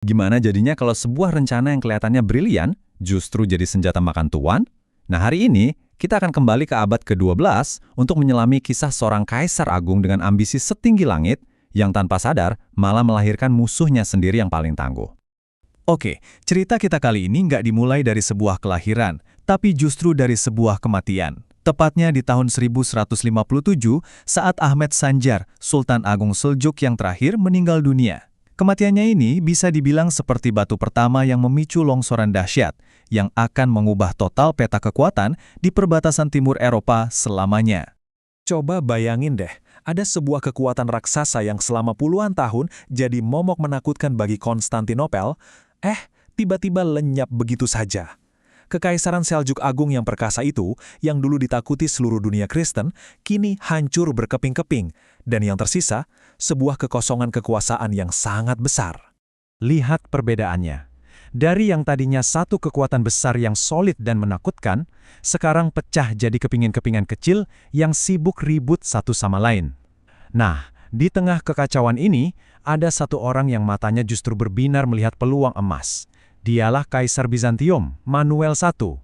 Gimana jadinya kalau sebuah rencana yang kelihatannya brilian justru jadi senjata makan tuan? Nah, hari ini kita akan kembali ke abad ke-12 untuk menyelami kisah seorang kaisar agung dengan ambisi setinggi langit yang tanpa sadar malah melahirkan musuhnya sendiri yang paling tangguh. Oke, cerita kita kali ini nggak dimulai dari sebuah kelahiran, tapi justru dari sebuah kematian. Tepatnya di tahun 1157 saat Ahmed Sanjar, Sultan Agung Seljuk yang terakhir meninggal dunia. Kematiannya ini bisa dibilang seperti batu pertama yang memicu longsoran dahsyat, yang akan mengubah total peta kekuatan di perbatasan timur Eropa selamanya. Coba bayangin deh, ada sebuah kekuatan raksasa yang selama puluhan tahun jadi momok menakutkan bagi Konstantinopel, tiba-tiba lenyap begitu saja. Kekaisaran Seljuk Agung yang perkasa itu, yang dulu ditakuti seluruh dunia Kristen, kini hancur berkeping-keping, dan yang tersisa, sebuah kekosongan kekuasaan yang sangat besar. Lihat perbedaannya. Dari yang tadinya satu kekuatan besar yang solid dan menakutkan, sekarang pecah jadi kepingan-kepingan kecil yang sibuk ribut satu sama lain. Nah, di tengah kekacauan ini, ada satu orang yang matanya justru berbinar melihat peluang emas. Dialah Kaisar Bizantium, Manuel I.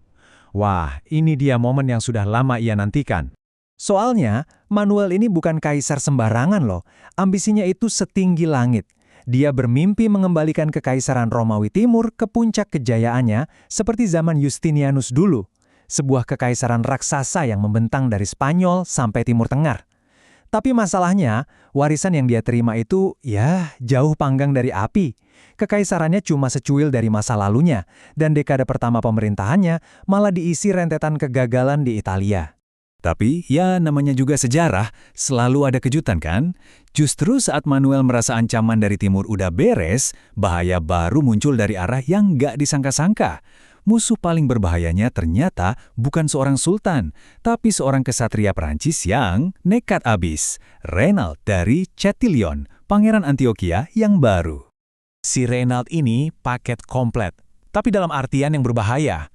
Wah, ini dia momen yang sudah lama ia nantikan. Soalnya, Manuel ini bukan kaisar sembarangan loh. Ambisinya itu setinggi langit. Dia bermimpi mengembalikan kekaisaran Romawi Timur ke puncak kejayaannya seperti zaman Justinianus dulu. Sebuah kekaisaran raksasa yang membentang dari Spanyol sampai Timur Tengah. Tapi masalahnya, warisan yang dia terima itu, jauh panggang dari api. Kekaisarannya cuma secuil dari masa lalunya, dan dekade pertama pemerintahannya malah diisi rentetan kegagalan di Italia. Tapi, namanya juga sejarah, selalu ada kejutan kan? Justru saat Manuel merasa ancaman dari timur udah beres, bahaya baru muncul dari arah yang nggak disangka-sangka. Musuh paling berbahayanya ternyata bukan seorang sultan, tapi seorang kesatria Perancis yang nekat abis, Reynald dari Chatillon, Pangeran Antioquia yang baru. Si Reynald ini paket komplet, tapi dalam artian yang berbahaya.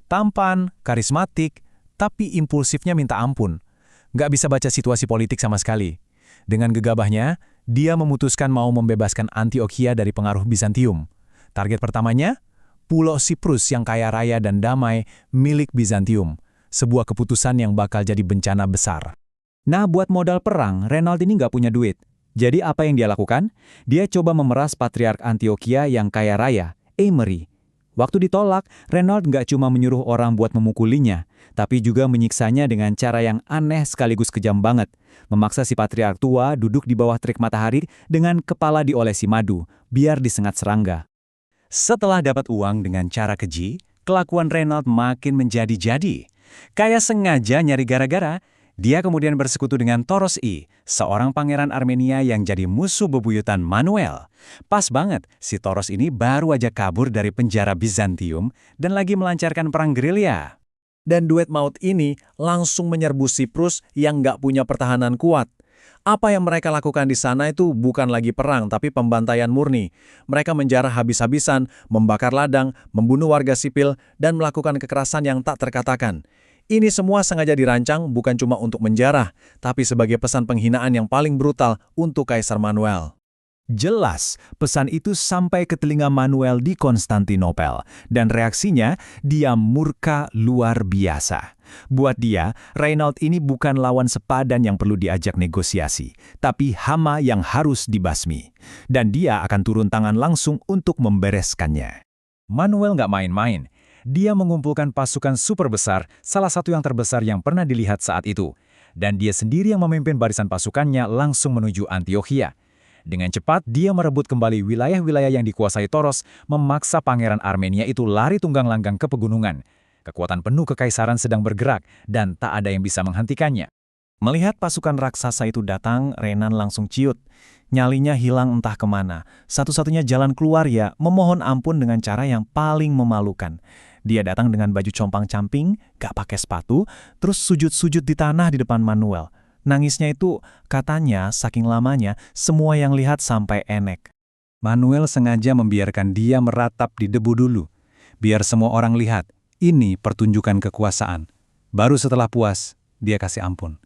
Tampan, karismatik, tapi impulsifnya minta ampun. Nggak bisa baca situasi politik sama sekali. Dengan gegabahnya, dia memutuskan mau membebaskan Antioquia dari pengaruh Bizantium. Target pertamanya, Pulau Siprus yang kaya raya dan damai milik Bizantium. Sebuah keputusan yang bakal jadi bencana besar. Nah, buat modal perang, Reynald ini nggak punya duit. Jadi apa yang dia lakukan? Dia coba memeras Patriark Antioquia yang kaya raya, Emery. Waktu ditolak, Reynald nggak cuma menyuruh orang buat memukulinya, tapi juga menyiksanya dengan cara yang aneh sekaligus kejam banget. Memaksa si Patriark tua duduk di bawah terik matahari dengan kepala diolesi madu, biar disengat serangga. Setelah dapat uang dengan cara keji, kelakuan Reynald makin menjadi-jadi. Kayak sengaja nyari gara-gara, dia kemudian bersekutu dengan Toros I, seorang pangeran Armenia yang jadi musuh bebuyutan Manuel. Pas banget, si Toros ini baru aja kabur dari penjara Bizantium dan lagi melancarkan perang gerilya. Dan duet maut ini langsung menyerbu Siprus yang nggak punya pertahanan kuat. Apa yang mereka lakukan di sana itu bukan lagi perang, tapi pembantaian murni. Mereka menjarah habis-habisan, membakar ladang, membunuh warga sipil, dan melakukan kekerasan yang tak terkatakan. Ini semua sengaja dirancang bukan cuma untuk menjarah, tapi sebagai pesan penghinaan yang paling brutal untuk Kaisar Manuel. Jelas, pesan itu sampai ke telinga Manuel di Konstantinopel, dan reaksinya dia murka luar biasa. Buat dia, Reynald ini bukan lawan sepadan yang perlu diajak negosiasi, tapi hama yang harus dibasmi. Dan dia akan turun tangan langsung untuk membereskannya. Manuel nggak main-main. Dia mengumpulkan pasukan super besar, salah satu yang terbesar yang pernah dilihat saat itu. Dan dia sendiri yang memimpin barisan pasukannya langsung menuju Antioquia. Dengan cepat, dia merebut kembali wilayah-wilayah yang dikuasai Toros, memaksa Pangeran Armenia itu lari tunggang langgang ke pegunungan. Kekuatan penuh kekaisaran sedang bergerak, dan tak ada yang bisa menghentikannya. Melihat pasukan raksasa itu datang, Renan langsung ciut. Nyalinya hilang entah kemana. Satu-satunya jalan keluar memohon ampun dengan cara yang paling memalukan. Dia datang dengan baju compang-camping, gak pakai sepatu, terus sujud-sujud di tanah di depan Manuel. Nangisnya itu, katanya, saking lamanya, semua yang lihat sampai enek. Manuel sengaja membiarkan dia meratap di debu dulu. Biar semua orang lihat, ini pertunjukan kekuasaan. Baru setelah puas, dia kasih ampun.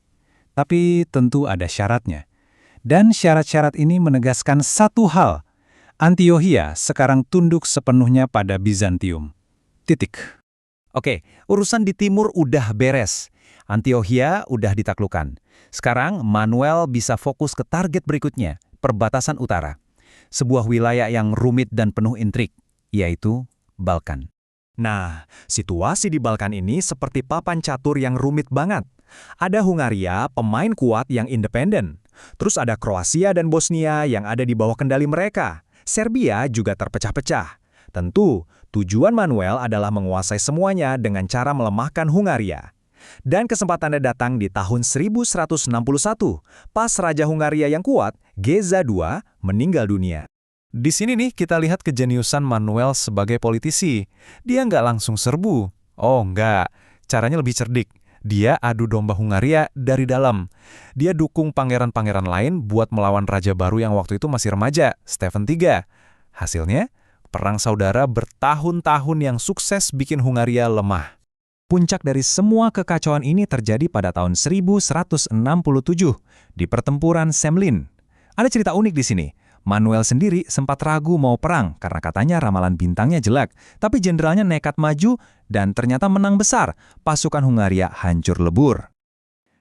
Tapi tentu ada syaratnya. Dan syarat-syarat ini menegaskan satu hal. Antiochia sekarang tunduk sepenuhnya pada Bizantium. Titik. Oke, urusan di timur udah beres. Antiochia udah ditaklukkan. Sekarang Manuel bisa fokus ke target berikutnya, perbatasan utara. Sebuah wilayah yang rumit dan penuh intrik, yaitu Balkan. Nah, situasi di Balkan ini seperti papan catur yang rumit banget. Ada Hungaria, pemain kuat yang independen. Terus ada Kroasia dan Bosnia yang ada di bawah kendali mereka. Serbia juga terpecah-pecah. Tentu, tujuan Manuel adalah menguasai semuanya dengan cara melemahkan Hungaria. Dan kesempatannya datang di tahun 1161, pas Raja Hungaria yang kuat, Geza II, meninggal dunia. Di sini nih kita lihat kejeniusan Manuel sebagai politisi. Dia nggak langsung serbu. Oh nggak, caranya lebih cerdik. Dia adu domba Hungaria dari dalam. Dia dukung pangeran-pangeran lain buat melawan raja baru yang waktu itu masih remaja, Stephen III. Hasilnya, perang saudara bertahun-tahun yang sukses bikin Hungaria lemah. Puncak dari semua kekacauan ini terjadi pada tahun 1167 di pertempuran Semlin. Ada cerita unik di sini. Manuel sendiri sempat ragu mau perang karena katanya ramalan bintangnya jelek, tapi jenderalnya nekat maju dan ternyata menang besar. Pasukan Hungaria hancur lebur.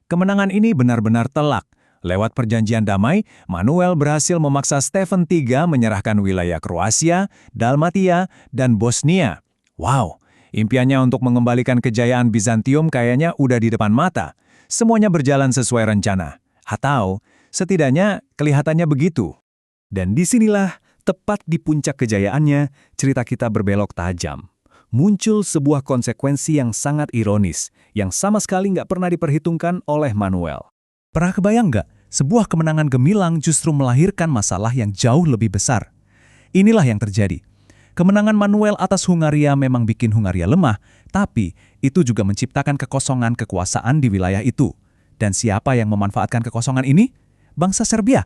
Kemenangan ini benar-benar telak. Lewat perjanjian damai, Manuel berhasil memaksa Stephen III menyerahkan wilayah Kroasia, Dalmatia, dan Bosnia. Wow, impiannya untuk mengembalikan kejayaan Bizantium kayaknya udah di depan mata. Semuanya berjalan sesuai rencana. Atau, setidaknya kelihatannya begitu. Dan disinilah, tepat di puncak kejayaannya, cerita kita berbelok tajam. Muncul sebuah konsekuensi yang sangat ironis, yang sama sekali nggak pernah diperhitungkan oleh Manuel. Pernah kebayang nggak? Sebuah kemenangan gemilang justru melahirkan masalah yang jauh lebih besar. Inilah yang terjadi. Kemenangan Manuel atas Hungaria memang bikin Hungaria lemah, tapi itu juga menciptakan kekosongan kekuasaan di wilayah itu. Dan siapa yang memanfaatkan kekosongan ini? Bangsa Serbia.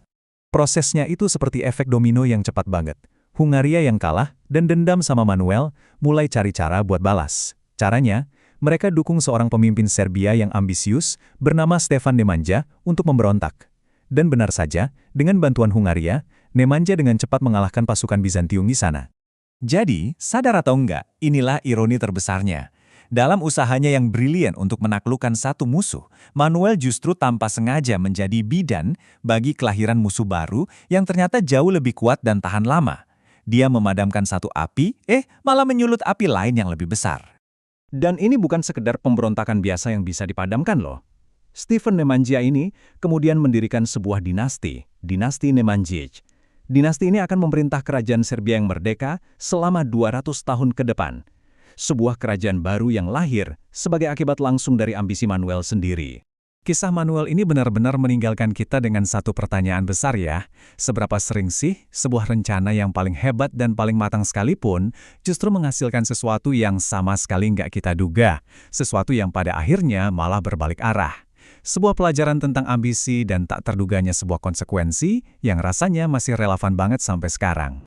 Prosesnya itu seperti efek domino yang cepat banget. Hungaria yang kalah dan dendam sama Manuel mulai cari cara buat balas. Caranya, mereka dukung seorang pemimpin Serbia yang ambisius bernama Stefan Nemanja untuk memberontak. Dan benar saja, dengan bantuan Hungaria, Nemanja dengan cepat mengalahkan pasukan Bizantium di sana. Jadi, sadar atau enggak, inilah ironi terbesarnya. Dalam usahanya yang brilian untuk menaklukkan satu musuh, Manuel justru tanpa sengaja menjadi bidan bagi kelahiran musuh baru yang ternyata jauh lebih kuat dan tahan lama. Dia memadamkan satu api, malah menyulut api lain yang lebih besar. Dan ini bukan sekedar pemberontakan biasa yang bisa dipadamkan loh. Stephen Nemanja ini kemudian mendirikan sebuah dinasti, dinasti Nemanjić. Dinasti ini akan memerintah kerajaan Serbia yang merdeka selama 200 tahun ke depan. Sebuah kerajaan baru yang lahir sebagai akibat langsung dari ambisi Manuel sendiri. Kisah Manuel ini benar-benar meninggalkan kita dengan satu pertanyaan besar ya. Seberapa sering sih sebuah rencana yang paling hebat dan paling matang sekalipun justru menghasilkan sesuatu yang sama sekali nggak kita duga. Sesuatu yang pada akhirnya malah berbalik arah. Sebuah pelajaran tentang ambisi dan tak terduganya sebuah konsekuensi yang rasanya masih relevan banget sampai sekarang.